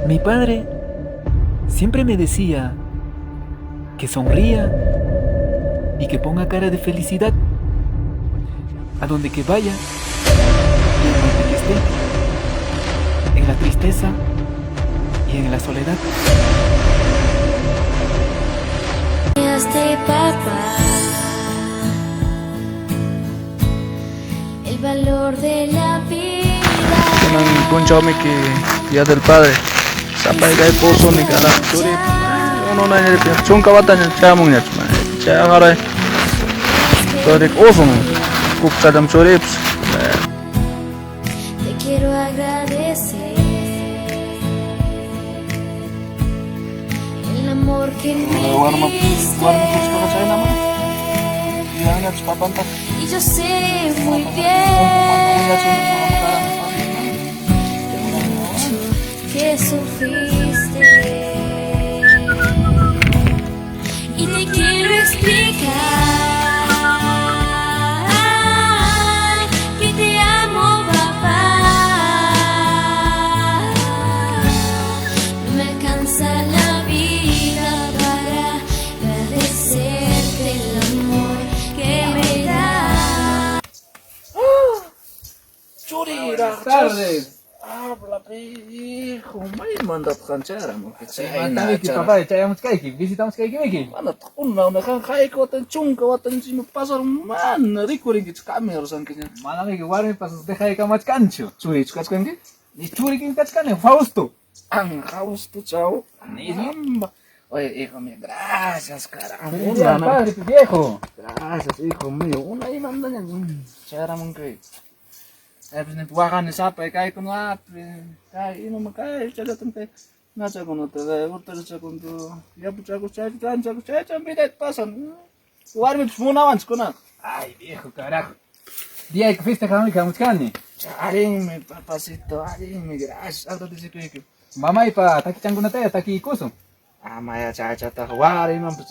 Mi padre siempre me decía que sonría y que ponga cara de felicidad a donde que vaya y en donde que esté, en la tristeza y en la soledad. De papá, el valor de la vida. Nang punca mi ki dia del padre. Sampai kay poso ni kala churi. Ono na ni chungka watan chamung ni chuma. Cha ngarai. Torik oson. Kuk chadam chorips. Te quiero agradecer el amor que me diste. Y yo sé muy bien lo mucho que sufriste. Y te quiero explicar que te amo, papá. No me alcanza la vida para agradecerte el amor que me das. Churi Buenas tardes. Habla hijo, may mandat kan cara mo. Kami ki papá, echamos kaiki, visitamos kaiki miki. Mana una kan kai ko tan chungka watan sino pasar man recording kits kami harusan kanya. Malami que guarme pasas deja de camas cancho. Churi, chukas kanki? Ni churi kin kachkane, Fausto. Ang haus tu chao. Ni lamba. Oye, hijo mío, gracias, carajo. Mira, padre, tu viejo. Gracias, hijo mío. Una y manda ya. Cara mong kay. Tapos nagwakan ni Sapay, kaya ko na, kaya ino makaya, siya datang kay, nasa ko na tayo, urta sa ko to, yapo siya ko siya, bidet pasan, warmi muna once ko na. Ay, viejo, carajo. Día que fuiste a Jamaica, Muchcani. Aring, may papasito, aring, may gracias, alto si Kiki. Mamá y pa, taki changu na tayo, taki ikuso. Maya chacha ta, wari man, pues,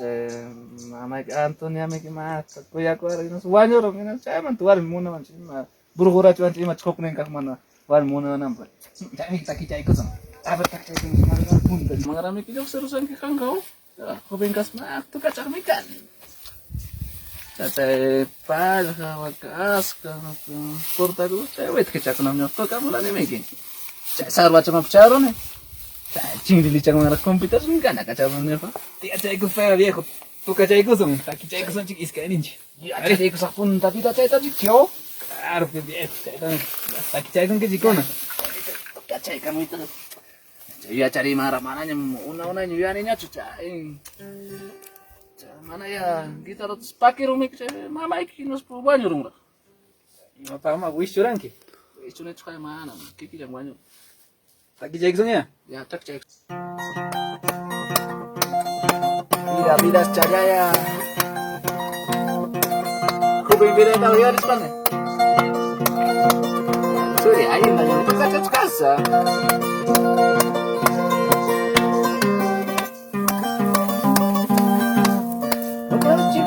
mamay Antonia, may kimata, kuya ko, aring, suwanyo rin, siya man, tuwari muna man, siya, Burugura cuman cuma cukup nengkak mana, wal muna nampak. Taki taki cai ikuso. Aber tak kayak gini mana pun dari mengarami kijok serusan ke kangkau. Kau bengkas mak tu kacang ikan. Saya pal kawakas kamu porta tu saya wet kecak namanya tu kamu lagi makin. Saya sarwa cuma bicara nih. Saya cingli licang mengarah komputer enggak nak kacang namanya apa? Tia cai ikuso fea viejo. Tu cai ikuso, taki cai ikuso chik iska ninja. Ya ada ikut sapun tapi tak cai tadi kyo. Claro, que viejo, taki cai con que chicona. Kacang kamu itu. Ya cari mana-mananya una-una nyuaninya cucain. Mana ya kita harus pakai rumik mama iki nos banyu rumah. Ima pa ma wish churanki. Itu nih cukai mana? Kiki yang banyu. Taki cai ikuso ya. Ya tak cek. Vida cahaya. Kubing beda tahu ya di sana. Sorry, ayo nanya itu kacau kasa.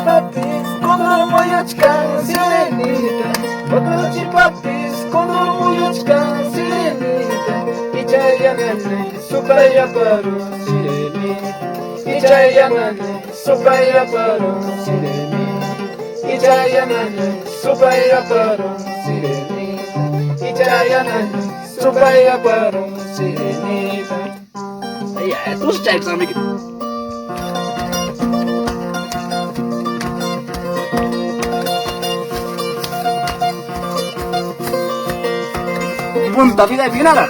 Papis, cuando moyachka, sirenita. Otro chipapis, cuando moyachka, sirenita. Ichaya nene, supaya paru, sirenita. Ichaya nene, supaya paru, sirenita. Ichaya nene, supaya paru, sirenita. Ichaya nene, supaya paru, sirenita. Ya, terus cek sama kita. Punta vida y final.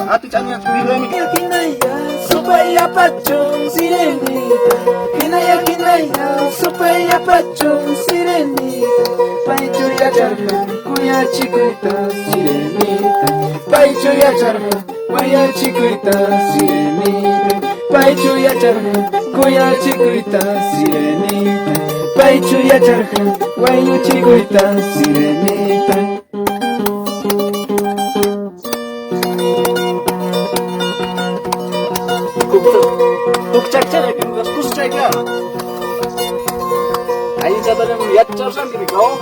Ati cannya biru mikir kinaya supaya pacung sirenita. Kinaya supaya pacung sirenita. Paichu ya jarha kuya chikuita sirenita. Paichu ya jarha kuya chikuita sirenita. Paichu ya jarha kuya chikuita sirenita. Paichu ya jarha kuya chikuita sirenita. Tukcak cek, kus cek ya. Ayo jatuhnya melihat jauh sendiri kau.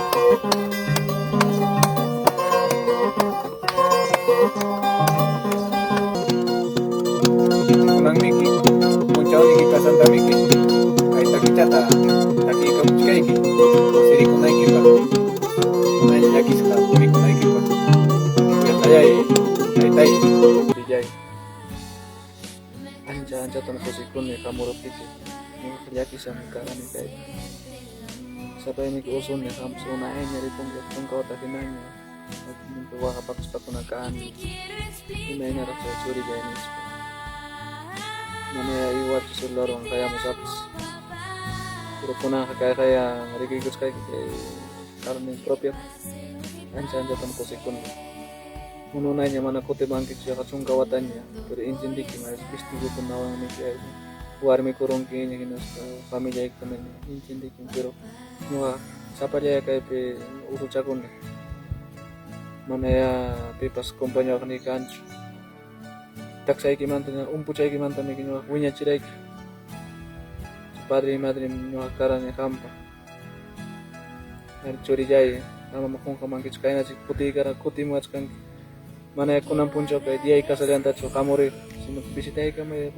kamuro piti. Mga kalyaki sa mga ni kay. Sabay may uson niya kamo sa unahin niya rin kung kauta kinanya. At mintuwa kapag sa patunakaan. Hinay na rasa suri gaya niya. Mamaya iwat sa laro ang kaya mo saps. Puro po na kaya rigigos kay karon ng propio. Ansa ko si kuno. Mununay niya man ako tibangkit siya kasong kawatan niya. Pero insin di kimas pisti ko po nawang ni siya. War may kurong kanya kinas pamilya ik tamen insin di kim pero nuha sapalya kay pe uso chakon. Manaya pepas kompanya kan ikan. Taksay kimantan niya umpuchay kimantan ni kinuha winya chiray. Padre y madre nuha karan niya kampa. Chori jay nama makong kamangkit kaya na si puti kara kuti mo at kang mana ko nang punco kay di ay kasaganta so kamore si magbisita kami